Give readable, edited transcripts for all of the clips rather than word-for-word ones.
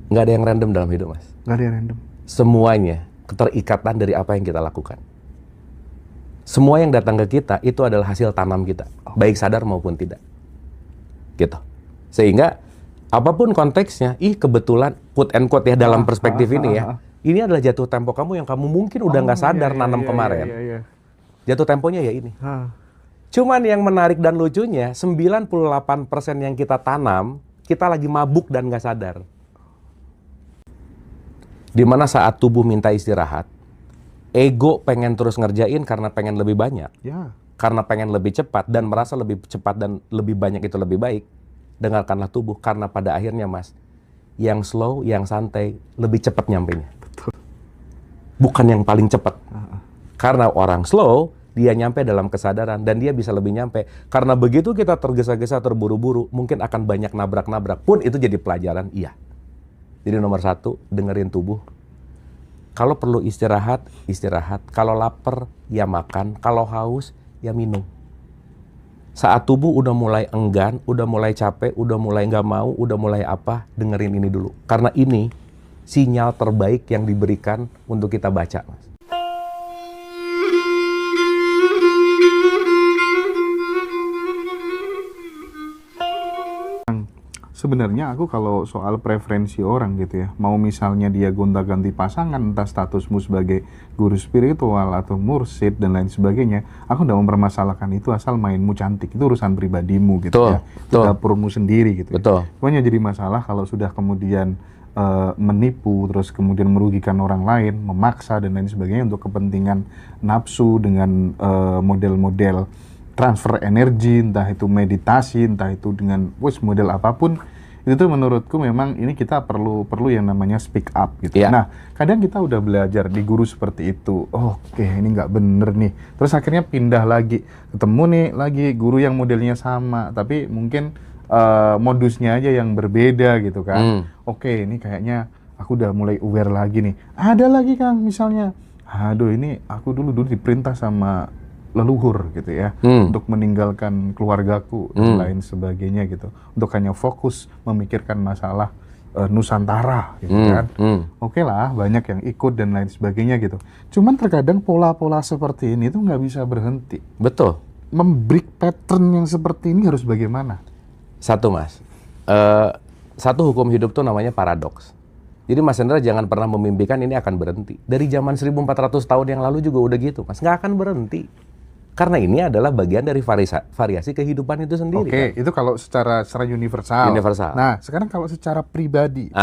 Nggak ada yang random dalam hidup, Mas. Nggak ada yang random. Semuanya keterikatan dari apa yang kita lakukan. Semua yang datang ke kita itu adalah hasil tanam kita, baik sadar maupun tidak. Gitu. Sehingga apapun konteksnya, kebetulan quote and quote ya dalam perspektif ini ya. Ini adalah jatuh tempo kamu yang kamu mungkin udah nggak sadar nanam kemarin. Jatuh temponya ya ini. Cuman yang menarik dan lucunya, 98% yang kita tanam, kita lagi mabuk dan nggak sadar. Dimana saat tubuh minta istirahat, ego pengen terus ngerjain karena pengen lebih banyak. Karena pengen lebih cepat dan merasa lebih cepat dan lebih banyak itu lebih baik. Dengarkanlah tubuh, karena pada akhirnya, Mas, yang slow, yang santai, lebih cepat nyampenya. Bukan yang paling cepat. Karena orang slow, dia nyampe dalam kesadaran dan dia bisa lebih nyampe. Karena begitu kita tergesa-gesa, terburu-buru, mungkin akan banyak nabrak-nabrak. Pun itu jadi pelajaran, iya. Jadi nomor 1, dengerin tubuh. Kalau perlu istirahat, istirahat. Kalau lapar, ya makan. Kalau haus, ya minum. Saat tubuh udah mulai enggan, udah mulai capek, udah mulai nggak mau, udah mulai apa, dengerin ini dulu. Karena ini sinyal terbaik yang diberikan untuk kita baca, Mas. Sebenarnya aku kalau soal preferensi orang gitu ya, mau misalnya dia gonta-ganti pasangan, entah statusmu sebagai guru spiritual atau mursyid dan lain sebagainya, aku tidak mempermasalahkan itu asal mainmu cantik, itu urusan pribadimu gitu ya, itu dapurmu sendiri gitu. Pokoknya jadi masalah kalau sudah kemudian menipu, terus kemudian merugikan orang lain, memaksa dan lain sebagainya untuk kepentingan nafsu dengan model-model transfer energi, entah itu meditasi, entah itu dengan model apapun, itu tuh menurutku memang ini kita perlu yang namanya speak up gitu. Nah, kadang kita udah belajar di guru seperti itu, oke, ini nggak bener nih, terus akhirnya pindah lagi, ketemu nih lagi guru yang modelnya sama, tapi mungkin modusnya aja yang berbeda gitu kan. Oke, ini kayaknya aku udah mulai aware lagi nih. Ada lagi Kang, misalnya, aduh ini aku dulu diperintah sama leluhur gitu ya, untuk meninggalkan keluargaku dan lain sebagainya gitu, untuk hanya fokus memikirkan masalah Nusantara gitu kan. Oke lah, banyak yang ikut dan lain sebagainya gitu. Cuman terkadang pola-pola seperti ini tuh nggak bisa berhenti. Betul. Membreak pattern yang seperti ini harus bagaimana? Satu, Mas, satu hukum hidup tuh namanya paradoks. Jadi Mas Hendra jangan pernah memimpikan ini akan berhenti. Dari zaman 1400 tahun yang lalu juga udah gitu, Mas. Nggak akan berhenti. Karena ini adalah bagian dari variasi kehidupan itu sendiri. Oke, kan? Itu kalau secara universal. Nah, sekarang kalau secara pribadi,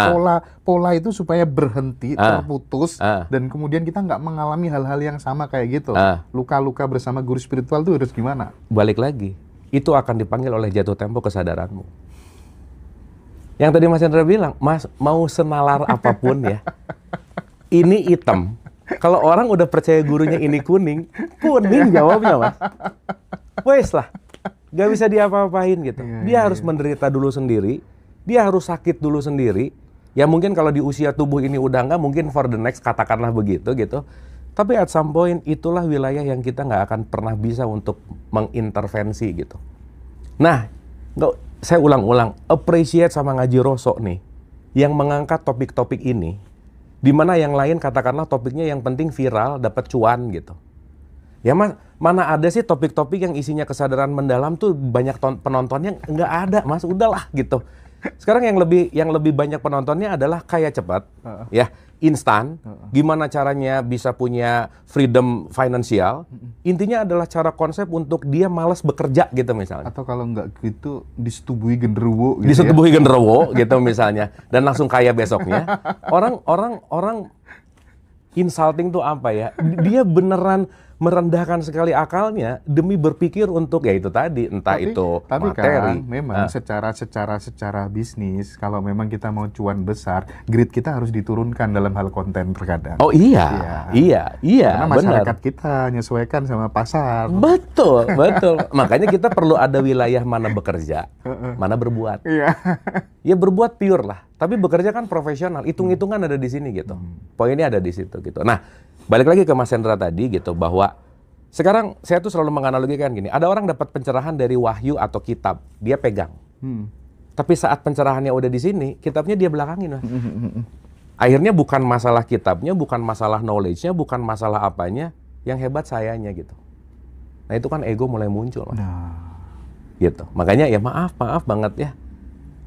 pola itu supaya berhenti, terputus, dan kemudian kita nggak mengalami hal-hal yang sama kayak gitu. Luka-luka bersama guru spiritual itu harus gimana? Balik lagi, itu akan dipanggil oleh jatuh tempo kesadaranmu. Yang tadi Mas Hendra bilang, Mas, mau senalar apapun ya, ini hitam. Kalau orang udah percaya gurunya ini kuning jawabnya, Mas. Wes lah, gak bisa diapa-apain gitu. Dia harus menderita dulu sendiri, dia harus sakit dulu sendiri. Ya mungkin kalau di usia tubuh ini udah enggak, mungkin for the next katakanlah begitu gitu. Tapi at some point itulah wilayah yang kita nggak akan pernah bisa untuk mengintervensi gitu. Nah, saya ulang-ulang, appreciate sama ngaji rosok nih, yang mengangkat topik-topik ini. Di mana yang lain katakanlah topiknya yang penting viral, dapat cuan gitu. Ya Mas, mana ada sih topik-topik yang isinya kesadaran mendalam tuh banyak penontonnya? Nggak ada, Mas, udahlah gitu. Sekarang yang lebih banyak penontonnya adalah kaya cepat, ya, instan. Gimana caranya bisa punya freedom finansial? Intinya adalah cara konsep untuk dia malas bekerja gitu misalnya. Atau kalau nggak gitu disetubuhi genderuwo. Gitu disetubuhi genderuwo gitu misalnya, dan langsung kaya besoknya. Orang insulting tuh apa ya? Dia beneran merendahkan sekali akalnya demi berpikir untuk ya itu tadi, entah itu tapi materi. Kan memang secara bisnis, kalau memang kita mau cuan besar, grid kita harus diturunkan dalam hal konten terkadang. Oh iya. Karena masyarakat kita menyesuaikan sama pasar. Betul. Makanya kita perlu ada wilayah mana bekerja, mana berbuat. Ya berbuat pure lah, tapi bekerja kan profesional, hitung-hitungan ada di sini gitu. Poinnya ada di situ gitu. Nah, balik lagi ke Mas Hendra tadi gitu, bahwa sekarang saya tuh selalu menganalogikan gini, ada orang dapat pencerahan dari wahyu atau kitab, dia pegang. Tapi saat pencerahannya udah di sini, kitabnya dia belakangin, Mas. Akhirnya bukan masalah kitabnya, bukan masalah knowledge-nya, bukan masalah apanya, yang hebat sayanya gitu. Nah itu kan ego mulai muncul, Mas. Gitu. Makanya ya maaf banget ya.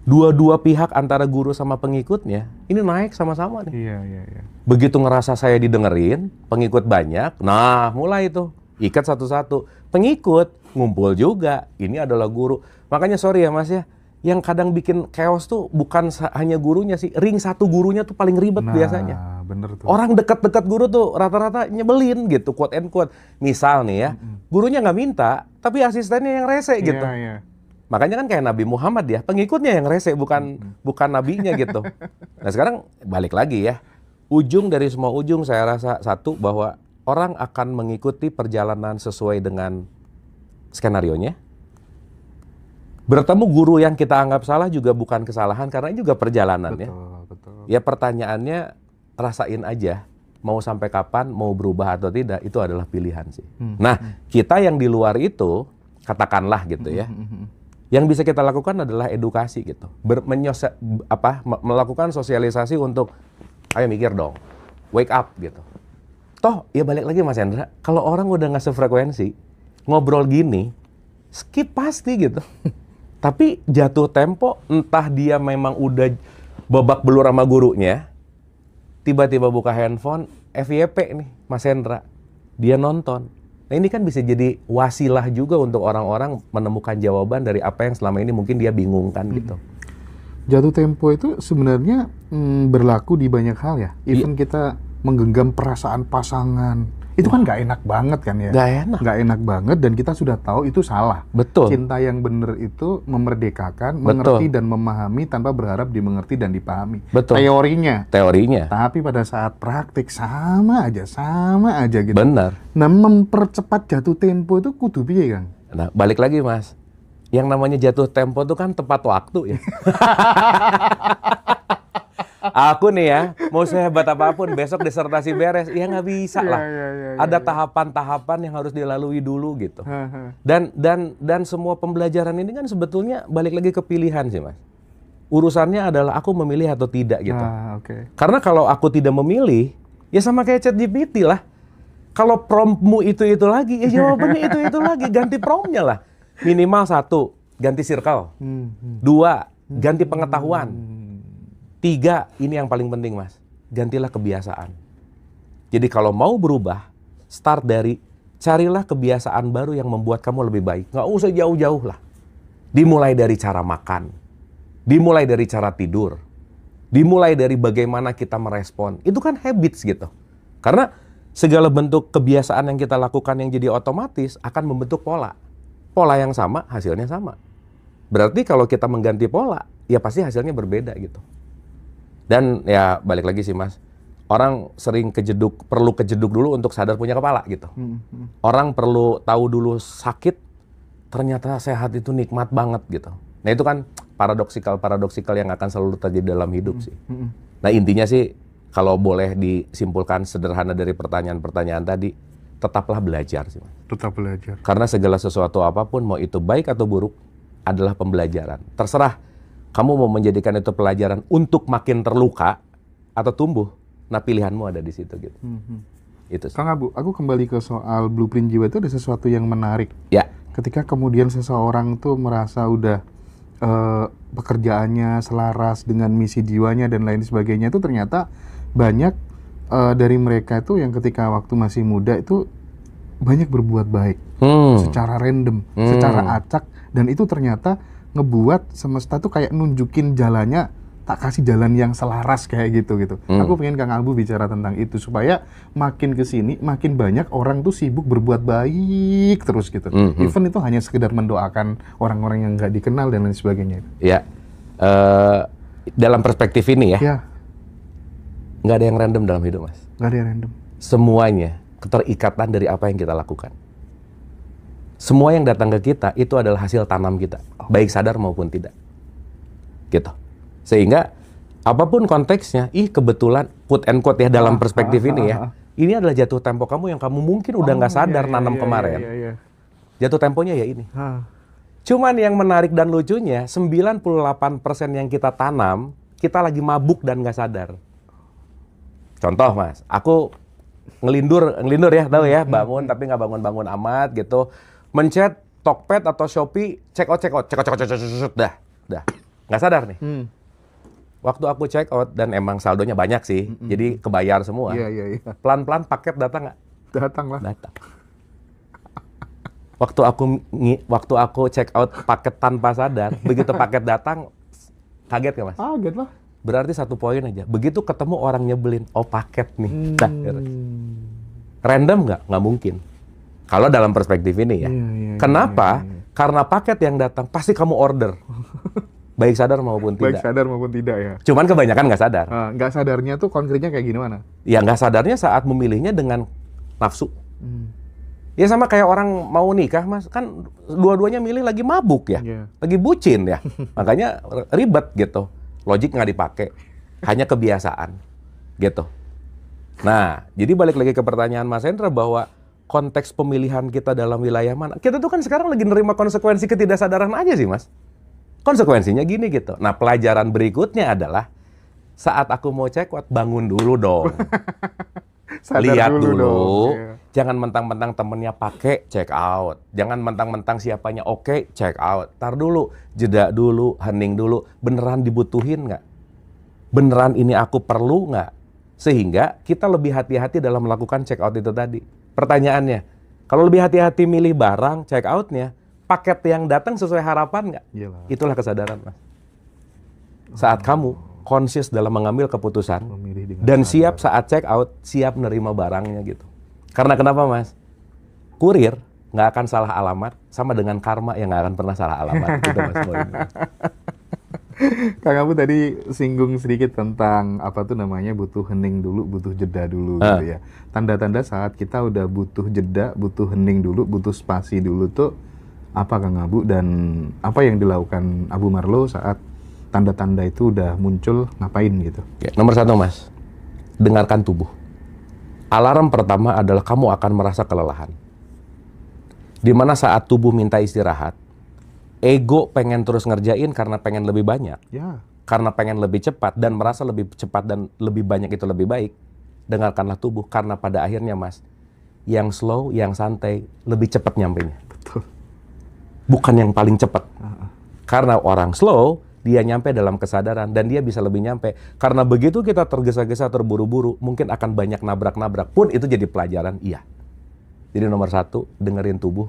Dua-dua pihak antara guru sama pengikutnya, ini naik sama-sama nih. Iya. Begitu ngerasa saya didengerin, pengikut banyak, nah mulai itu. Ikat satu-satu. Pengikut, ngumpul juga. Ini adalah guru. Makanya sorry ya Mas ya, yang kadang bikin chaos tuh bukan hanya gurunya sih, ring satu gurunya tuh paling ribet biasanya. Bener tuh. Orang dekat-dekat guru tuh rata-rata nyebelin gitu, quote and quote. Misal nih ya, gurunya nggak minta, tapi asistennya yang rese gitu. Iya. Makanya kan kayak Nabi Muhammad ya, pengikutnya yang rese, bukan nabinya gitu. Nah sekarang balik lagi ya, ujung dari semua ujung saya rasa satu, bahwa orang akan mengikuti perjalanan sesuai dengan skenarionya. Bertemu guru yang kita anggap salah juga bukan kesalahan, karena ini juga perjalanan ya. Betul. Ya pertanyaannya, rasain aja, mau sampai kapan, mau berubah atau tidak, itu adalah pilihan sih. Nah, kita yang di luar itu, katakanlah gitu ya, yang bisa kita lakukan adalah edukasi gitu. Melakukan sosialisasi untuk, ayo mikir dong, wake up gitu. Toh, ya balik lagi Mas Hendra, kalau orang udah nggak sefrekuensi, ngobrol gini, skip pasti gitu. Tapi jatuh tempo, entah dia memang udah babak belur sama gurunya, tiba-tiba buka handphone, FYP nih Mas Hendra, dia nonton. Nah ini kan bisa jadi wasilah juga untuk orang-orang menemukan jawaban dari apa yang selama ini mungkin dia bingungkan gitu. Jatuh tempo itu sebenarnya berlaku di banyak hal ya. Even kita menggenggam perasaan pasangan, itu kan nggak enak banget kan ya. Nggak enak banget, dan kita sudah tahu itu salah. Betul. Cinta yang benar itu memerdekakan, mengerti dan memahami tanpa berharap dimengerti dan dipahami. Betul. Teorinya. Tapi pada saat praktik sama aja gitu. Benar. Nah, mempercepat jatuh tempo itu kudu piye, Kang? Nah, balik lagi Mas. Yang namanya jatuh tempo itu kan tepat waktu ya. Aku nih ya, mau sehebat apapun, besok disertasi beres, ya nggak bisa lah. Ada tahapan-tahapan yang harus dilalui dulu gitu. Dan semua pembelajaran ini kan sebetulnya balik lagi ke pilihan sih Mas. Urusannya adalah aku memilih atau tidak gitu. Karena kalau aku tidak memilih, ya sama kayak ChatGPT lah. Kalau promptmu itu lagi, ya jawabannya itu lagi. Ganti promptnya lah. Minimal 1, ganti circle. 2, ganti pengetahuan. 3, ini yang paling penting Mas, gantilah kebiasaan. Jadi kalau mau berubah, start dari carilah kebiasaan baru yang membuat kamu lebih baik. Nggak usah jauh-jauh lah. Dimulai dari cara makan, dimulai dari cara tidur, dimulai dari bagaimana kita merespon. Itu kan habits gitu. Karena segala bentuk kebiasaan yang kita lakukan yang jadi otomatis akan membentuk pola. Pola yang sama, hasilnya sama. Berarti kalau kita mengganti pola, ya pasti hasilnya berbeda gitu. Dan ya balik lagi sih Mas, orang sering perlu kejeduk dulu untuk sadar punya kepala gitu. Orang perlu tahu dulu sakit, ternyata sehat itu nikmat banget gitu. Nah itu kan paradoksikal yang akan selalu terjadi dalam hidup sih. Nah intinya sih, kalau boleh disimpulkan sederhana dari pertanyaan-pertanyaan tadi, tetaplah belajar sih Mas. Tetap belajar. Karena segala sesuatu apapun, mau itu baik atau buruk, adalah pembelajaran. Terserah kamu mau menjadikan itu pelajaran untuk makin terluka atau tumbuh. Nah pilihanmu ada di situ gitu. Itu. Kang Abu, aku kembali ke soal blueprint jiwa itu ada sesuatu yang menarik. Ya. Ketika kemudian seseorang tuh merasa udah pekerjaannya selaras dengan misi jiwanya dan lain sebagainya, itu ternyata banyak dari mereka itu yang ketika waktu masih muda itu banyak berbuat baik secara random, secara acak, dan itu ternyata ngebuat semesta tuh kayak nunjukin jalannya, tak kasih jalan yang selaras kayak gitu. Aku pengen Kang Abu bicara tentang itu supaya makin kesini makin banyak orang tuh sibuk berbuat baik terus gitu. Even itu hanya sekedar mendoakan orang-orang yang nggak dikenal dan lain sebagainya. Ya, dalam perspektif ini ya, nggak ada yang random dalam hidup Mas. Nggak ada yang random. Semuanya keterikatan dari apa yang kita lakukan. Semua yang datang ke kita itu adalah hasil tanam kita, baik sadar maupun tidak. Gitu. Sehingga apapun konteksnya, kebetulan quote and quote ya dalam perspektif ini ya, ini adalah jatuh tempo kamu yang kamu mungkin udah nggak sadar nanam kemarin. Jatuh temponya ya ini. Cuman yang menarik dan lucunya, 98% yang kita tanam, kita lagi mabuk dan nggak sadar. Contoh Mas, aku ngelindur ya, tahu ya, bangun tapi nggak bangun-bangun amat gitu. Mencet Tokped atau Shopee, check out, dah. Nggak sadar nih. Waktu aku check out, dan emang saldonya banyak sih, jadi kebayar semua. Iya. Pelan-pelan paket datang nggak? Datang lah. Datang. Waktu aku check out paket tanpa sadar, begitu paket datang, kaget nggak Mas? Kaget lah. Berarti 1 poin aja. Begitu ketemu orang nyebelin, oh paket nih. Dah, random nggak? Nggak mungkin. Kalau dalam perspektif ini ya. Kenapa? Karena paket yang datang pasti kamu order. Baik sadar maupun tidak. Baik sadar maupun tidak ya. Cuman kebanyakan nggak sadar. Nggak sadarnya tuh konkretnya kayak gimana? Ya nggak sadarnya saat memilihnya dengan nafsu. Ya sama kayak orang mau nikah Mas, kan dua-duanya milih lagi mabuk ya. Lagi bucin ya. Makanya ribet gitu. Logik nggak dipakai. Hanya kebiasaan. Gitu. Nah, jadi balik lagi ke pertanyaan Mas Hendra bahwa konteks pemilihan kita dalam wilayah mana. Kita tuh kan sekarang lagi nerima konsekuensi ketidaksadaran aja sih Mas. Konsekuensinya gini gitu. Nah, pelajaran berikutnya adalah saat aku mau check out, bangun dulu dong. Lihat dulu. Jangan mentang-mentang temennya pakai, check out. Jangan mentang-mentang siapanya oke, check out. Tar dulu, jeda dulu, hening dulu. Beneran dibutuhin nggak? Beneran ini aku perlu nggak? Sehingga kita lebih hati-hati dalam melakukan check out itu tadi. Pertanyaannya, kalau lebih hati-hati milih barang, check out-nya, paket yang datang sesuai harapan nggak? Itulah kesadaran Mas. Saat kamu konsis dalam mengambil keputusan dan siap saat check out, siap menerima barangnya gitu. Karena kenapa Mas? Kurir nggak akan salah alamat, sama dengan karma yang nggak akan pernah salah alamat. Gitu Mas. Kang Abu tadi singgung sedikit tentang apa tuh namanya butuh hening dulu, butuh jeda dulu gitu ya. Tanda-tanda saat kita udah butuh jeda, butuh hening dulu, butuh spasi dulu tuh apa Kang Abu, dan apa yang dilakukan Abu Marlo saat tanda-tanda itu udah muncul, ngapain gitu? Ya, nomor 1 Mas, dengarkan tubuh. Alarm pertama adalah kamu akan merasa kelelahan. Dimana saat tubuh minta istirahat, ego pengen terus ngerjain karena pengen lebih banyak. Karena pengen lebih cepat dan merasa lebih cepat dan lebih banyak itu lebih baik. Dengarkanlah tubuh, karena pada akhirnya Mas, yang slow, yang santai, lebih cepat nyampenya. Betul. Bukan yang paling cepat. Karena orang slow, dia nyampe dalam kesadaran dan dia bisa lebih nyampe. Karena begitu kita tergesa-gesa, terburu-buru, mungkin akan banyak nabrak-nabrak. Pun itu jadi pelajaran, iya. Jadi nomor 1, dengerin tubuh.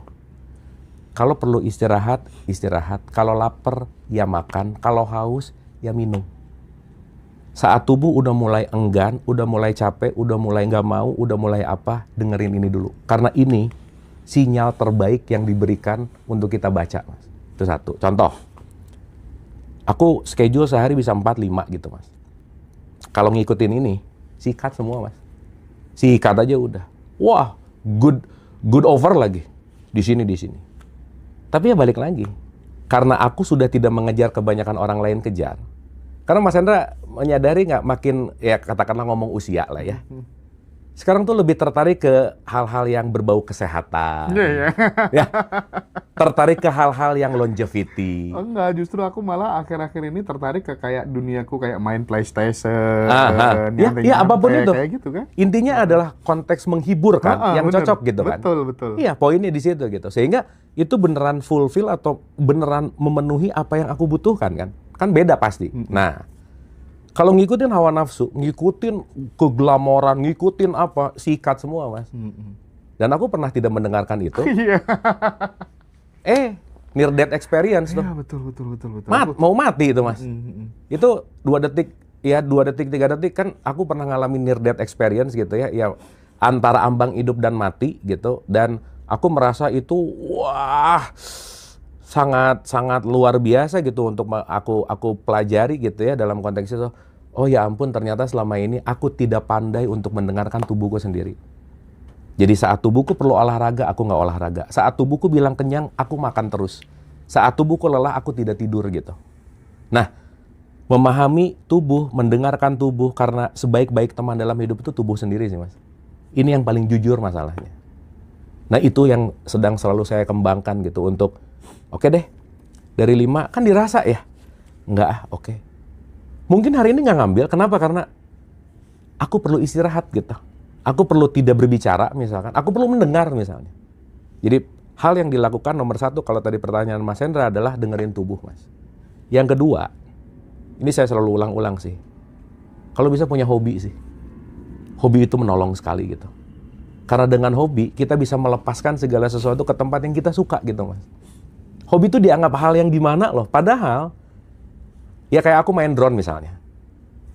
Kalau perlu istirahat, istirahat. Kalau lapar, ya makan. Kalau haus, ya minum. Saat tubuh udah mulai enggan, udah mulai capek, udah mulai nggak mau, udah mulai apa, dengerin ini dulu. Karena ini sinyal terbaik yang diberikan untuk kita baca, Mas. Itu 1. Contoh, aku schedule sehari bisa 4-5 gitu, Mas. Kalau ngikutin ini, sikat semua, Mas. Sikat aja udah. Wah, good over lagi. Di sini. Tapi ya balik lagi. Karena aku sudah tidak mengejar kebanyakan orang lain kejar. Karena Mas Hendra menyadari nggak, makin, ya katakanlah ngomong usia lah ya. Sekarang tuh lebih tertarik ke hal-hal yang berbau kesehatan. Ya, tertarik ke hal-hal yang longevity. Enggak, justru aku malah akhir-akhir ini tertarik ke kayak duniaku, kayak main PlayStation. Ya, apapun itu. Kayak gitu kan. Intinya adalah konteks menghibur kan, yang bener, cocok gitu kan. Betul. Iya, poinnya di situ gitu. Sehingga itu beneran fulfill atau beneran memenuhi apa yang aku butuhkan kan. Kan beda pasti. Nah, kalau ngikutin hawa nafsu, ngikutin keglamoran, ngikutin apa, sikat semua, Mas. Dan aku pernah tidak mendengarkan itu. Near death experience tuh. Iya, betul. Mau mati itu, Mas. Itu 2 detik, 3 detik kan aku pernah ngalamin near death experience gitu ya. Ya antara ambang hidup dan mati gitu. Dan aku merasa itu wah, sangat luar biasa gitu untuk aku pelajari gitu ya dalam konteks itu. Oh ya ampun, ternyata selama ini aku tidak pandai untuk mendengarkan tubuhku sendiri. Jadi saat tubuhku perlu olahraga, aku nggak olahraga. Saat tubuhku bilang kenyang, aku makan terus. Saat tubuhku lelah, aku tidak tidur gitu. Nah, memahami tubuh, mendengarkan tubuh, karena sebaik-baik teman dalam hidup itu tubuh sendiri sih, Mas. Ini yang paling jujur masalahnya. Nah, itu yang sedang selalu saya kembangkan gitu untuk, oke deh, dari 5 kan dirasa ya. Enggak, oke. Mungkin hari ini nggak ngambil, kenapa? Karena aku perlu istirahat gitu. Aku perlu tidak berbicara misalkan, aku perlu mendengar misalnya. Jadi hal yang dilakukan nomor 1 kalau tadi pertanyaan Mas Hendra adalah dengerin tubuh, Mas. Yang kedua, ini saya selalu ulang-ulang sih. Kalau bisa punya hobi sih. Hobi itu menolong sekali gitu. Karena dengan hobi kita bisa melepaskan segala sesuatu ke tempat yang kita suka gitu, Mas. Hobi itu dianggap hal yang gimana loh, padahal ya kayak aku main drone misalnya.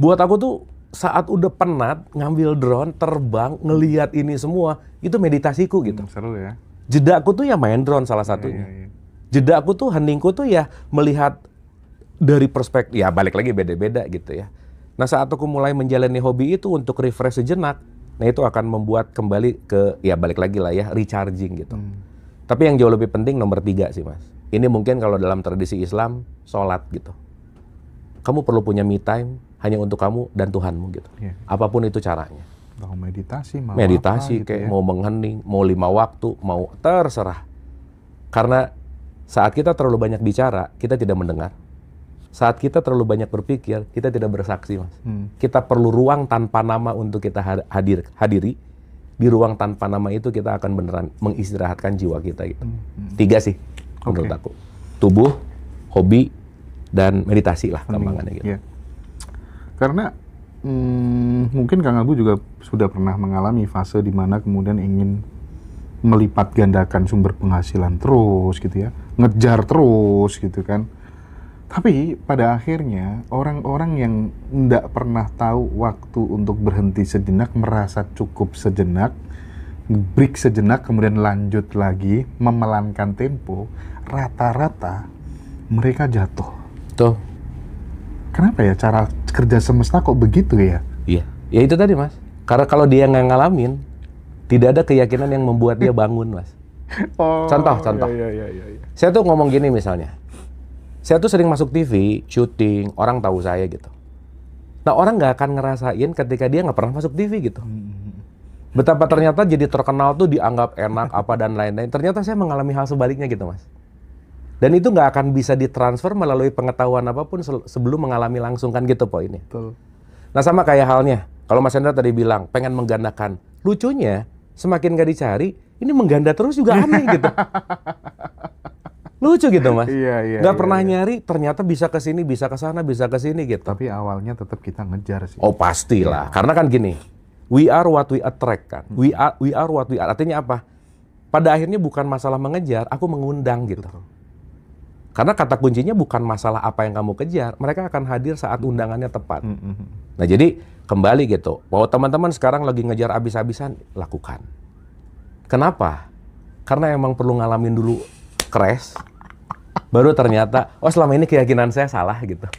Buat aku tuh saat udah penat ngambil drone, terbang, ngelihat ini semua, itu meditasiku gitu. Seru ya. Jedaku tuh ya main drone salah satunya. Iya. Jedaku tuh, heningku tuh ya melihat dari perspektif, ya balik lagi beda-beda gitu ya. Nah saat aku mulai menjalani hobi itu untuk refresh sejenak, nah itu akan membuat kembali ke, ya balik lagi lah ya, recharging gitu. Tapi yang jauh lebih penting nomor 3 sih Mas. Ini mungkin kalau dalam tradisi Islam, sholat gitu. Kamu perlu punya me time hanya untuk kamu dan Tuhanmu gitu. Yeah. Apapun itu caranya. Mau meditasi, mau meditasi apa, kayak gitu ya. mau menghening, mau 5 waktu, mau terserah. Karena saat kita terlalu banyak bicara, kita tidak mendengar. Saat kita terlalu banyak berpikir, kita tidak bersaksi, Mas. Kita perlu ruang tanpa nama untuk kita hadiri. Di ruang tanpa nama itu kita akan beneran mengistirahatkan jiwa kita gitu. 3 sih menurut aku. Tubuh, hobi, dan meditasi lah gampangannya gitu. Yeah. Karena mungkin Kang Abu juga sudah pernah mengalami fase di mana kemudian ingin melipat gandakan sumber penghasilan terus gitu ya, ngejar terus gitu kan. Tapi pada akhirnya orang-orang yang tidak pernah tahu waktu untuk berhenti sejenak, merasa cukup sejenak, break sejenak, kemudian lanjut lagi, memelankan tempo, rata-rata mereka jatuh. Tuh. Kenapa ya cara kerja semesta kok begitu ya? Iya, ya itu tadi Mas. Karena kalau dia nggak ngalamin, tidak ada keyakinan yang membuat dia bangun, Mas. Contoh. Iya. Saya tuh ngomong gini misalnya. Saya tuh sering masuk TV, syuting, orang tahu saya gitu. Nah orang nggak akan ngerasain ketika dia nggak pernah masuk TV gitu. Betapa ternyata jadi terkenal tuh dianggap enak apa dan lain-lain. Ternyata saya mengalami hal sebaliknya gitu Mas. Dan itu nggak akan bisa ditransfer melalui pengetahuan apapun sebelum mengalami langsung kan gitu poinnya. Betul. Nah sama kayak halnya, kalau Mas Hendra tadi bilang pengen menggandakan. Lucunya, semakin nggak dicari, ini mengganda terus juga aneh gitu. Lucu gitu Mas. Iya. Nggak pernah nyari, ternyata bisa ke sini, bisa ke sana, bisa ke sini gitu. Tapi awalnya tetap kita ngejar sih. Oh pastilah, karena kan gini, we are what we attract kan. We are what we are. Artinya apa? Pada akhirnya bukan masalah mengejar, aku mengundang gitu. Betul. Karena kata kuncinya bukan masalah apa yang kamu kejar, mereka akan hadir saat undangannya tepat. Nah jadi kembali gitu, bahwa teman-teman sekarang lagi ngejar abis-abisan, lakukan. Kenapa? Karena emang perlu ngalamin dulu crash, baru ternyata, oh selama ini keyakinan saya salah gitu.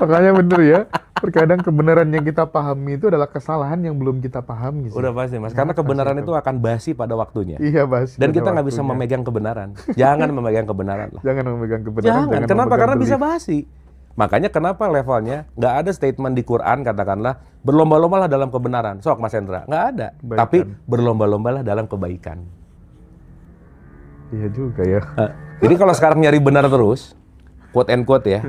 Makanya bener ya, terkadang kebenaran yang kita pahami itu adalah kesalahan yang belum kita pahami sih. Udah pasti Mas, karena kebenaran itu akan basi pada waktunya. Iya basi. Dan kita nggak bisa memegang kebenaran. Jangan memegang kebenaran lah. Jangan memegang kebenaran. Jangan. Kenapa? Karena bisa basi. Makanya kenapa levelnya nggak ada statement di Quran katakanlah berlomba-lombalah dalam kebenaran. Sok Mas Hendra, nggak ada. Kebaikan. Tapi berlomba-lombalah dalam kebaikan. Iya juga ya. Jadi kalau sekarang nyari benar terus, quote and quote ya,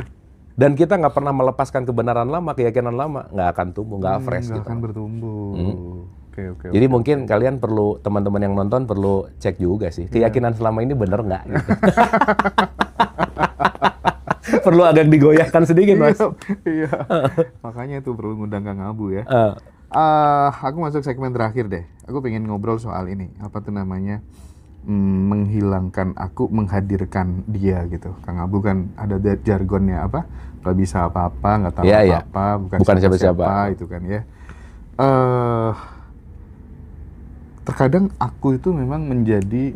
dan kita nggak pernah melepaskan kebenaran lama, keyakinan lama, nggak akan tumbuh, nggak fresh Nggak gitu. akan bertumbuh. Oke. Jadi mungkin kalian perlu, teman-teman yang nonton perlu cek juga sih, keyakinan selama ini bener nggak gitu. Perlu agak digoyahkan sedikit Mas. Iya. Makanya itu perlu ngundang Kang Abu ya. Aku masuk segmen terakhir deh. Aku pengen ngobrol soal ini. Apa tuh namanya? Menghilangkan aku, menghadirkan dia gitu. Kang Abu kan ada jargonnya apa? Gak bisa apa-apa, nggak tahu apa-apa, bukan siapa-siapa itu kan ya. Terkadang aku itu memang menjadi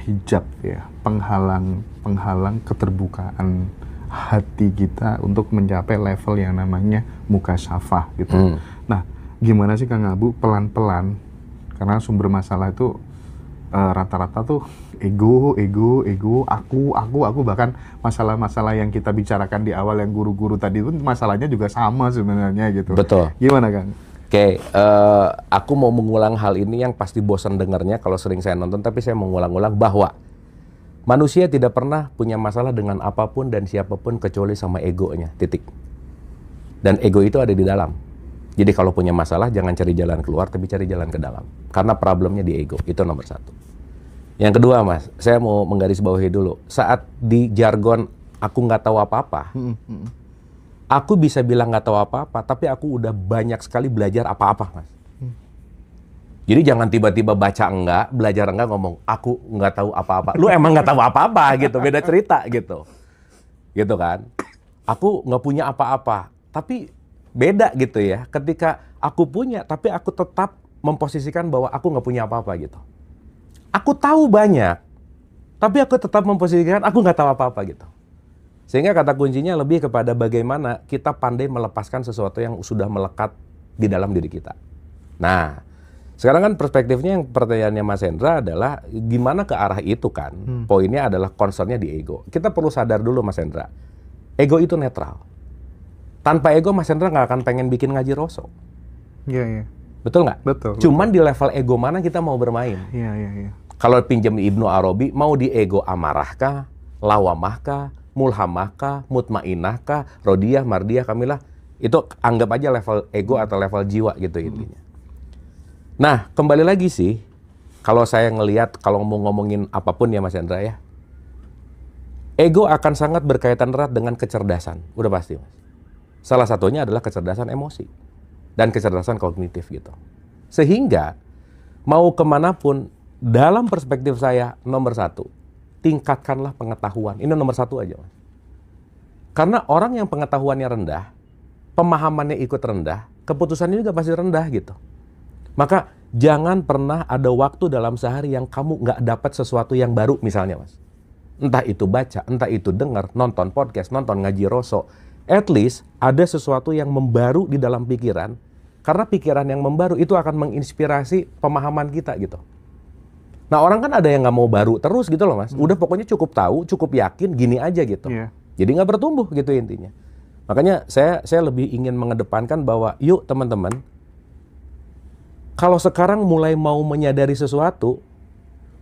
hijab ya, penghalang keterbukaan hati kita untuk mencapai level yang namanya mukasyafah gitu. Nah, gimana sih Kang Abu pelan-pelan, karena sumber masalah itu rata-rata tuh ego, aku, bahkan masalah-masalah yang kita bicarakan di awal yang guru-guru tadi itu masalahnya juga sama sebenarnya gitu. Betul. Gimana Kang? Oke, aku mau mengulang hal ini yang pasti bosan dengarnya kalau sering saya nonton, tapi saya mengulang-ulang bahwa Manusia tidak pernah punya masalah dengan apapun dan siapapun kecuali sama egonya, titik. Dan ego itu ada di dalam. Jadi kalau punya masalah, jangan cari jalan keluar, tapi cari jalan ke dalam. Karena problemnya di ego, itu nomor satu. Yang kedua, Mas, saya mau menggarisbawahi dulu. Saat di jargon, aku nggak tahu apa-apa, aku bisa bilang nggak tahu apa-apa, tapi aku udah banyak sekali belajar apa-apa, Mas. Jadi jangan tiba-tiba baca enggak, belajar enggak, ngomong, aku nggak tahu apa-apa. Lu emang nggak tahu apa-apa, gitu. Beda cerita, gitu. Gitu kan. Aku nggak punya apa-apa, tapi beda gitu ya. Ketika aku punya, tapi aku tetap memposisikan bahwa aku nggak punya apa-apa, gitu. Aku tahu banyak, tapi aku tetap memposisikan aku nggak tahu apa-apa, gitu. Sehingga kata kuncinya lebih kepada bagaimana kita pandai melepaskan sesuatu yang sudah melekat di dalam diri kita. Nah, sekarang kan perspektifnya yang pertanyaannya Mas Hendra adalah gimana ke arah itu kan. Poinnya adalah concernnya di ego. Kita perlu sadar dulu Mas Hendra, ego itu netral. Tanpa ego Mas Hendra nggak akan pengen bikin ngaji Roso. Iya, iya. Betul nggak? Betul. Cuman di level ego mana kita mau bermain. Iya, iya, iya. Kalau pinjam Ibnu Arabi, mau di ego amarahkah, lawamahkah, mulhamahkah, mutmainahkah, rodiyah, mardiyah, kamilah. Itu anggap aja level ego atau level jiwa gitu intinya. Nah, kembali lagi sih, kalau saya ngelihat, kalau mau ngomongin apapun ya Mas Hendra ya, ego akan sangat berkaitan erat dengan kecerdasan, udah pasti Mas. Salah satunya adalah kecerdasan emosi dan kecerdasan kognitif gitu. Sehingga, mau kemanapun, dalam perspektif saya, nomor satu, tingkatkanlah pengetahuan. Ini nomor satu aja Mas. Karena orang yang pengetahuannya rendah, pemahamannya ikut rendah, keputusannya juga pasti rendah gitu. Maka jangan pernah ada waktu dalam sehari yang kamu nggak dapat sesuatu yang baru misalnya Mas. Entah itu baca, entah itu dengar, nonton podcast, nonton ngaji Roso. At least ada sesuatu yang membaru di dalam pikiran. Karena pikiran yang membaru itu akan menginspirasi pemahaman kita gitu. Nah orang kan ada yang nggak mau baru terus gitu loh Mas. Udah pokoknya cukup tahu, cukup yakin, gini aja gitu. Yeah. Jadi nggak bertumbuh gitu intinya. Makanya saya lebih ingin mengedepankan bahwa yuk teman-teman, kalau sekarang mulai mau menyadari sesuatu,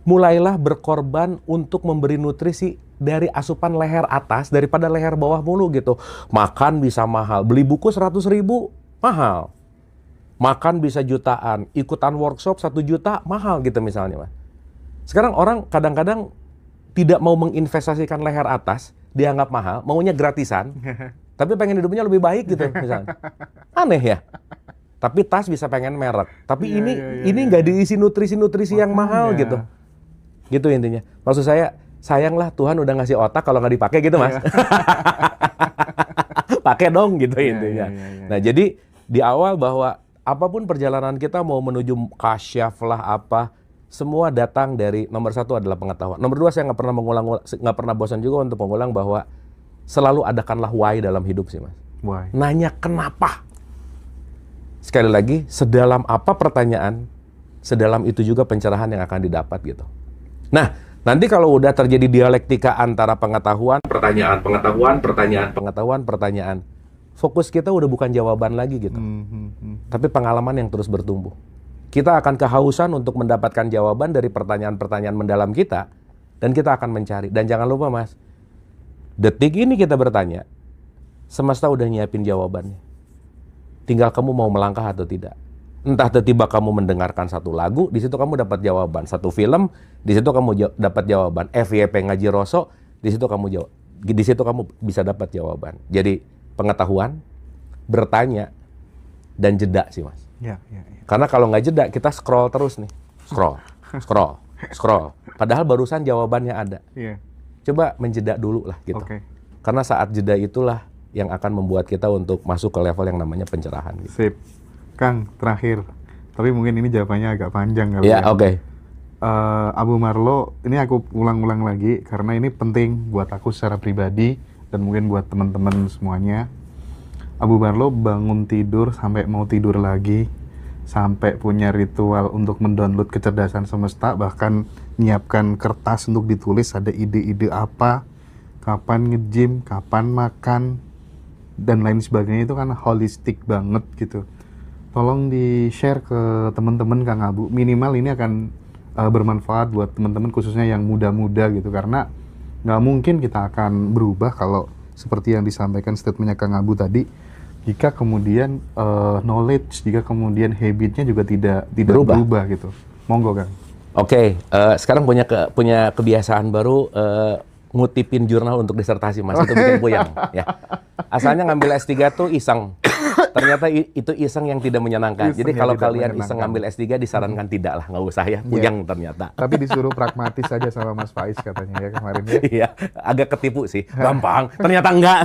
mulailah berkorban untuk memberi nutrisi dari asupan leher atas daripada leher bawah mulu gitu. Makan bisa mahal, beli buku 100.000 mahal. Makan bisa jutaan, ikutan workshop 1 juta mahal gitu misalnya Mas. Sekarang orang kadang-kadang tidak mau menginvestasikan leher atas, dianggap mahal, maunya gratisan, tapi pengen hidupnya lebih baik gitu misalnya. Aneh ya? Tapi tas bisa pengen merek. Tapi ini nggak diisi nutrisi-nutrisi yang mahal gitu. Gitu intinya. Maksud saya, sayanglah Tuhan udah ngasih otak kalau nggak dipakai gitu Mas. Pakai dong gitu intinya. Nah jadi di awal bahwa apapun perjalanan kita mau menuju kasyaf lah apa, semua datang dari nomor satu adalah pengetahuan. Nomor dua saya nggak pernah bosan juga untuk mengulang bahwa selalu adakanlah why dalam hidup sih Mas. Why? Nanya kenapa. Sekali lagi, sedalam apa pertanyaan, sedalam itu juga pencerahan yang akan didapat gitu. Nah, nanti kalau udah terjadi dialektika antara pengetahuan, pertanyaan, fokus kita udah bukan jawaban lagi gitu. Tapi pengalaman yang terus bertumbuh. Kita akan kehausan untuk mendapatkan jawaban dari pertanyaan-pertanyaan mendalam kita, dan kita akan mencari. Dan jangan lupa Mas, detik ini kita bertanya, semesta udah nyiapin jawabannya. Tinggal kamu mau melangkah atau tidak. Entah tiba-tiba kamu mendengarkan satu lagu, di situ kamu dapat jawaban. Satu film, di situ kamu dapat jawaban. FYP ngaji Roso, di situ kamu bisa dapat jawaban. Jadi pengetahuan, bertanya, dan jeda sih Mas. Ya. Karena kalau nggak jeda, kita scroll terus nih. Scroll. Padahal barusan jawabannya ada. Yeah. Coba menjeda dulu lah gitu. Okay. Karena saat jeda itulah yang akan membuat kita untuk masuk ke level yang namanya pencerahan. Gitu. Sip. Kang, terakhir. Tapi mungkin ini jawabannya agak panjang kali ya. Oke. Abu Marlo, ini aku ulang-ulang lagi karena ini penting buat aku secara pribadi dan mungkin buat teman-teman semuanya. Abu Marlo bangun tidur sampai mau tidur lagi, sampai punya ritual untuk mendownload kecerdasan semesta, bahkan nyiapkan kertas untuk ditulis ada ide-ide apa, kapan nge-gym, kapan makan, dan lain sebagainya. Itu kan holistik banget gitu. Tolong di-share ke teman-teman Kang Abu. Minimal ini akan bermanfaat buat teman-teman khususnya yang muda-muda gitu, karena nggak mungkin kita akan berubah kalau seperti yang disampaikan statementnya Kang Abu tadi, jika kemudian knowledge, jika kemudian habitnya juga tidak berubah gitu. Monggo Kang. Oke, sekarang punya kebiasaan baru ngutipin jurnal untuk disertasi, Mas. Itu bikin puyeng ya. Asalnya ngambil S3 tuh iseng. Ternyata itu iseng yang tidak menyenangkan. Jadi kalau kalian iseng ngambil S3 disarankan tidak lah, nggak usah ya. Puyeng ternyata. Tapi disuruh pragmatis saja sama Mas Faiz katanya ya kemarin ya. Iya, agak ketipu sih. Gampang, ternyata enggak.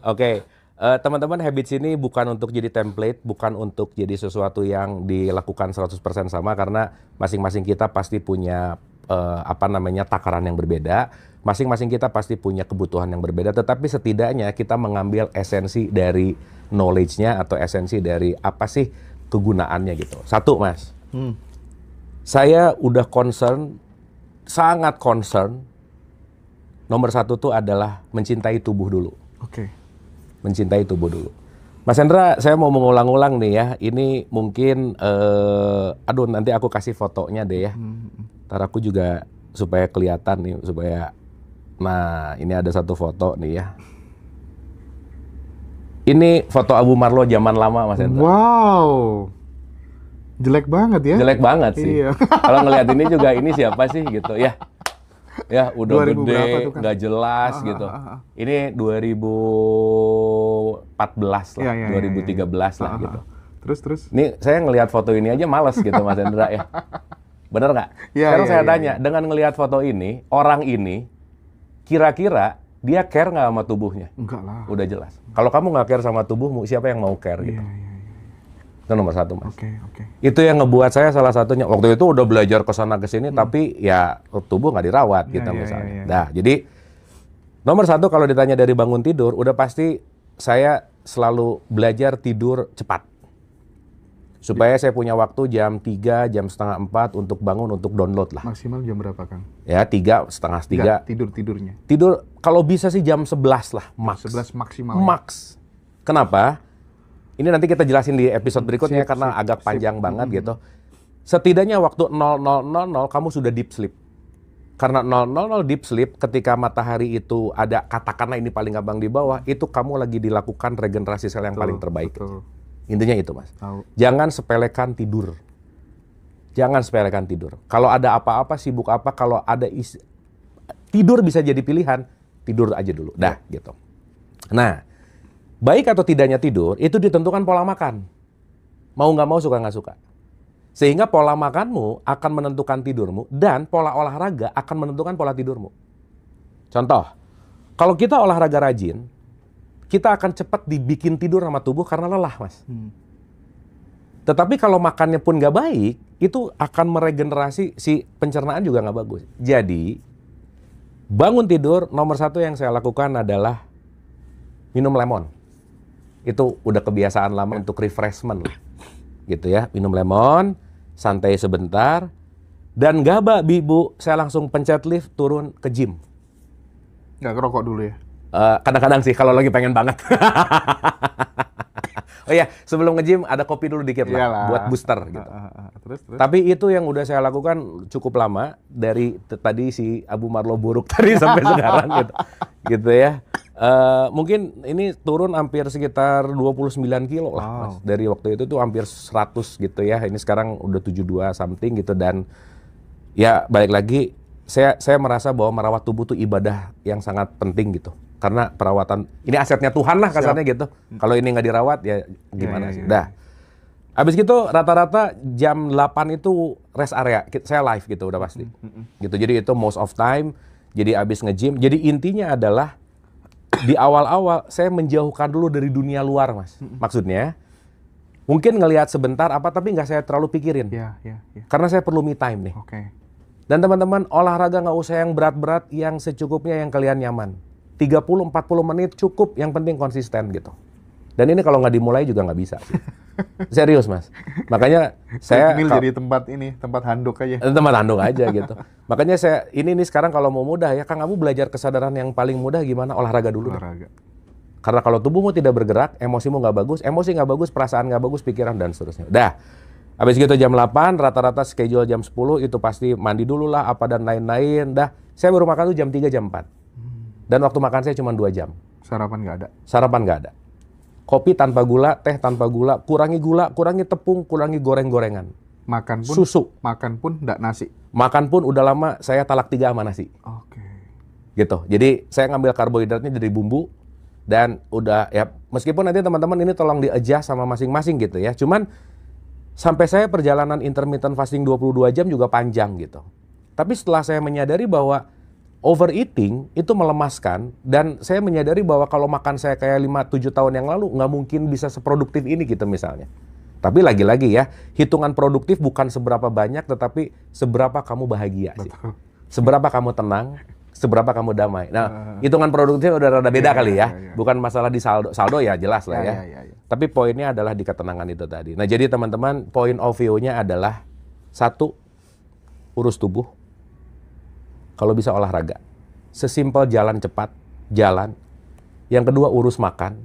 Oke. Teman-teman, habits ini bukan untuk jadi template, bukan untuk jadi sesuatu yang dilakukan 100% sama, karena masing-masing kita pasti punya takaran yang berbeda. Masing-masing kita pasti punya kebutuhan yang berbeda, tetapi setidaknya kita mengambil esensi dari knowledge-nya atau esensi dari apa sih kegunaannya gitu. Satu, Mas. Saya udah sangat concern. Nomor satu tuh adalah mencintai tubuh dulu. Oke. Mencintai tubuh dulu. Mas Hendra, saya mau mengulang-ulang nih ya. Ini mungkin, nanti aku kasih fotonya deh ya. Ntar aku juga supaya kelihatan nih, nah ini ada satu foto nih ya. Ini foto Abu Marlo zaman lama, Mas Hendra. Wow, jelek banget ya. Jelek banget sih. Iya. Kalau ngelihat ini juga, ini siapa sih gitu ya. Ya udah gede, kan? nggak jelas gitu. Ini 2014 lah, 2013 lah gitu. Terus? Ini saya ngelihat foto ini aja males gitu, Mas Hendra ya. Bener nggak? Sekarang saya tanya, dengan ngelihat foto ini, orang ini kira-kira dia care nggak sama tubuhnya? Enggak lah. Udah jelas. Kalau kamu nggak care sama tubuhmu, siapa yang mau care gitu? Itu nomor satu, Mas. Oke. Itu yang ngebuat saya salah satunya. Waktu itu udah belajar kesana kesini, tapi ya tubuh nggak dirawat gitu misalnya. Nah, jadi nomor satu kalau ditanya dari bangun tidur, udah pasti saya selalu belajar tidur cepat. Supaya saya punya waktu jam 3, jam setengah 4 untuk bangun, untuk download lah. Maksimal jam berapa, Kang? Ya, 3, setengah 3. Tidurnya? Tidur, kalau bisa sih jam 11 lah, max. 11 maksimal. Max. Kenapa? Ini nanti kita jelasin di episode berikutnya karena agak panjang banget gitu. Setidaknya waktu 00.00 kamu sudah deep sleep. Karena 00.00 deep sleep, ketika matahari itu ada, katakanlah ini paling gampang di bawah, itu kamu lagi dilakukan regenerasi sel yang paling terbaik. Betul. Intinya itu, Mas. Tahu. Jangan sepelekan tidur. Jangan sepelekan tidur. Kalau ada apa-apa, sibuk apa, kalau ada tidur bisa jadi pilihan, tidur aja dulu. Dah, gitu. Nah, baik atau tidaknya tidur, itu ditentukan pola makan. Mau nggak mau, suka nggak suka. Sehingga pola makanmu akan menentukan tidurmu, dan pola olahraga akan menentukan pola tidurmu. Contoh, kalau kita olahraga rajin, kita akan cepat dibikin tidur sama tubuh karena lelah, Mas. Tetapi kalau makannya pun nggak baik, itu akan meregenerasi, si pencernaan juga nggak bagus. Jadi, bangun tidur, nomor satu yang saya lakukan adalah minum lemon. Itu udah kebiasaan lama untuk refreshment lah. Gitu ya, minum lemon, santai sebentar, dan gaba bibu, saya langsung pencet lift, turun ke gym. Nggak ngerokok dulu ya? Kadang-kadang sih, kalau lagi pengen banget. Oh iya, sebelum nge-gym ada kopi dulu dikit lah, Iyalah. buat booster gitu. Terus? Tapi itu yang udah saya lakukan cukup lama, dari tadi si Abu Marlo buruk tadi sampai sekarang gitu. Gitu ya. Mungkin ini turun hampir sekitar 29 kilo lah, Mas. Dari waktu itu tuh hampir 100 gitu ya. Ini sekarang udah 72 something gitu, dan ya balik lagi, saya merasa bahwa merawat tubuh tuh ibadah yang sangat penting gitu. Karena perawatan, ini asetnya Tuhan lah kasarnya gitu. Kalau ini nggak dirawat ya gimana sih. Dah. Habis gitu rata-rata jam 8 itu rest area. Saya live gitu udah pasti. Gitu. Jadi itu most of time. Jadi habis nge-gym. Jadi intinya adalah di awal-awal saya menjauhkan dulu dari dunia luar, Mas. Maksudnya mungkin ngelihat sebentar apa, tapi nggak saya terlalu pikirin. Karena saya perlu me time nih. Dan teman-teman, olahraga nggak usah yang berat-berat, yang secukupnya, yang kalian nyaman. 30-40 menit cukup, yang penting konsisten gitu. Dan ini kalau nggak dimulai juga nggak bisa. Serius, Mas. Makanya saya... jadi tempat handuk aja. Tempat handuk aja gitu. Makanya saya, ini sekarang kalau mau mudah ya, Kang Abu belajar kesadaran yang paling mudah gimana? Olahraga dulu. Karena kalau tubuhmu tidak bergerak, emosimu nggak bagus, emosi nggak bagus, perasaan nggak bagus, pikiran dan seterusnya. Dah. Habis gitu jam 8, rata-rata schedule jam 10 itu pasti mandi dulu lah apa dan lain-lain. Dah, saya baru makan tuh jam 3, jam 4. Dan waktu makan saya cuma 2 jam. Sarapan nggak ada? Sarapan nggak ada. Kopi tanpa gula, teh tanpa gula, kurangi tepung, kurangi goreng-gorengan. Makan pun? Susu. Makan pun nggak nasi? Makan pun udah lama saya talak 3 sama nasi. Oke. Gitu. Jadi saya ngambil karbohidratnya dari bumbu. Dan udah ya, meskipun nanti teman-teman ini tolong di-adjust sama masing-masing gitu ya. Cuman sampai saya perjalanan intermittent fasting 22 jam juga panjang gitu. Tapi setelah saya menyadari bahwa overeating itu melemaskan, dan saya menyadari bahwa kalau makan saya kayak 5-7 tahun yang lalu, nggak mungkin bisa seproduktif ini gitu misalnya. Tapi lagi-lagi ya, hitungan produktif bukan seberapa banyak, tetapi seberapa kamu bahagia sih. Betul. Seberapa kamu tenang, seberapa kamu damai. Nah, hitungan produktifnya udah rada beda kali ya. Bukan masalah di saldo. Saldo ya jelas lah ya. Tapi poinnya adalah di ketenangan itu tadi. Nah, jadi teman-teman, point of view-nya adalah 1, urus tubuh. Kalau bisa olahraga. Sesimpel jalan cepat, jalan. Yang kedua, urus makan.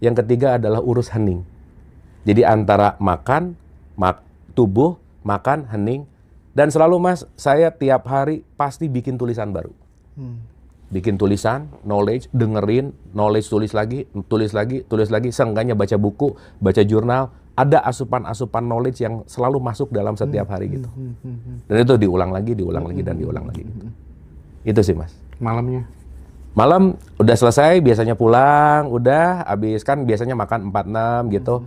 Yang ketiga adalah urus hening. Jadi antara makan, tubuh, makan, hening. Dan selalu Mas, saya tiap hari pasti bikin tulisan baru. Bikin tulisan, knowledge, dengerin, knowledge, tulis lagi, seenggaknya baca buku, baca jurnal, ada asupan-asupan knowledge yang selalu masuk dalam setiap hari gitu. Dan itu diulang lagi, dan diulang lagi gitu. Itu sih Mas. Malamnya? Malam udah selesai, biasanya pulang, udah habis kan biasanya makan 4-6 gitu.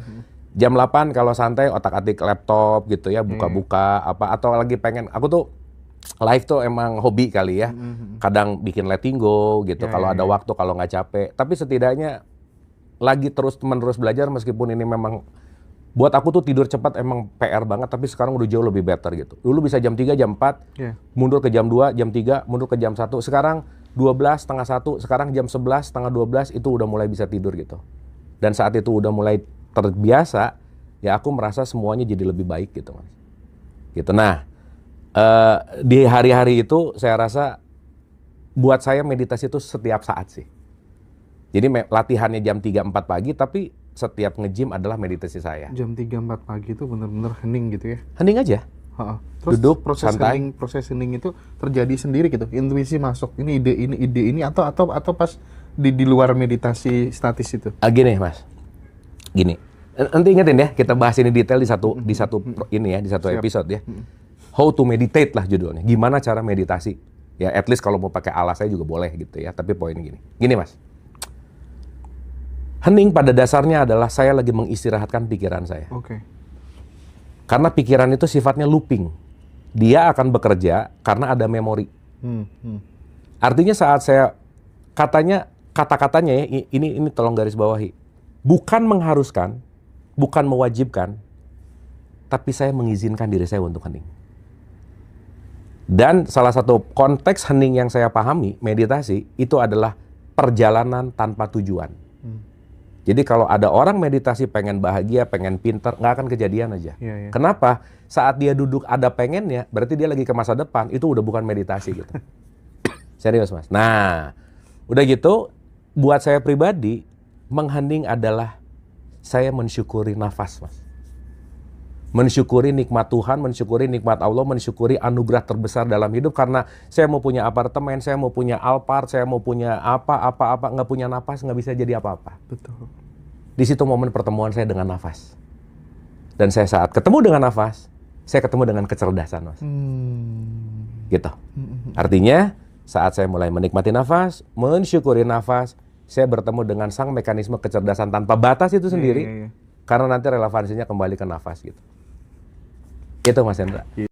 Jam 8 kalau santai otak-atik laptop gitu ya, buka-buka apa, atau lagi pengen, aku tuh live tuh emang hobi kali ya. Kadang bikin letting go gitu, kalau ada waktu, kalau nggak capek. Tapi setidaknya lagi terus-menerus belajar, meskipun ini memang buat aku tuh tidur cepat emang PR banget, tapi sekarang udah jauh lebih better gitu. Dulu bisa jam 3, jam 4, mundur ke jam 2, jam 3, mundur ke jam 1. Sekarang 12, setengah 1, sekarang jam 11, setengah 12 itu udah mulai bisa tidur gitu. Dan saat itu udah mulai terbiasa, ya aku merasa semuanya jadi lebih baik gitu Mas. Gitu. Nah, di hari-hari itu saya rasa buat saya meditasi itu setiap saat sih. Jadi latihannya jam 3-4 pagi, tapi setiap nge-gym adalah meditasi saya. Jam 3-4 pagi itu benar-benar hening gitu ya? Hening aja. Terus duduk, proses santai. Proses hening itu terjadi sendiri gitu? Intuisi masuk, ini ide ini atau pas di luar meditasi statis itu? Gini Mas, gini. Nanti ingetin ya, kita bahas ini detail di satu episode ya. How to meditate lah judulnya. Gimana cara meditasi? Ya, at least kalau mau pakai alas saya juga boleh gitu ya. Tapi poinnya gini. Gini Mas. Hening pada dasarnya adalah saya lagi mengistirahatkan pikiran saya. Karena pikiran itu sifatnya looping. Dia akan bekerja karena ada memori. Artinya saat saya kata-katanya ya, ini tolong garis bawahi. Bukan mengharuskan, bukan mewajibkan, tapi saya mengizinkan diri saya untuk hening. Dan salah satu konteks hening yang saya pahami, meditasi, itu adalah perjalanan tanpa tujuan. Jadi kalau ada orang meditasi pengen bahagia, pengen pintar, nggak akan kejadian aja. Kenapa? Saat dia duduk ada pengennya, berarti dia lagi ke masa depan, itu udah bukan meditasi gitu. Serius Mas. Nah, udah gitu, buat saya pribadi, menghening adalah saya mensyukuri nafas Mas. Mensyukuri nikmat Tuhan, mensyukuri nikmat Allah, mensyukuri anugerah terbesar dalam hidup. Karena saya mau punya apartemen, saya mau punya Alphard, saya mau punya apa, nggak punya nafas, nggak bisa jadi apa-apa. Betul. Di situ momen pertemuan saya dengan nafas. Dan saya saat ketemu dengan nafas, saya ketemu dengan kecerdasan Mas. Gitu. Artinya, saat saya mulai menikmati nafas, mensyukuri nafas, saya bertemu dengan sang mekanisme kecerdasan tanpa batas itu sendiri. Karena nanti relevansinya kembali ke nafas gitu. Itu Mas Hendra.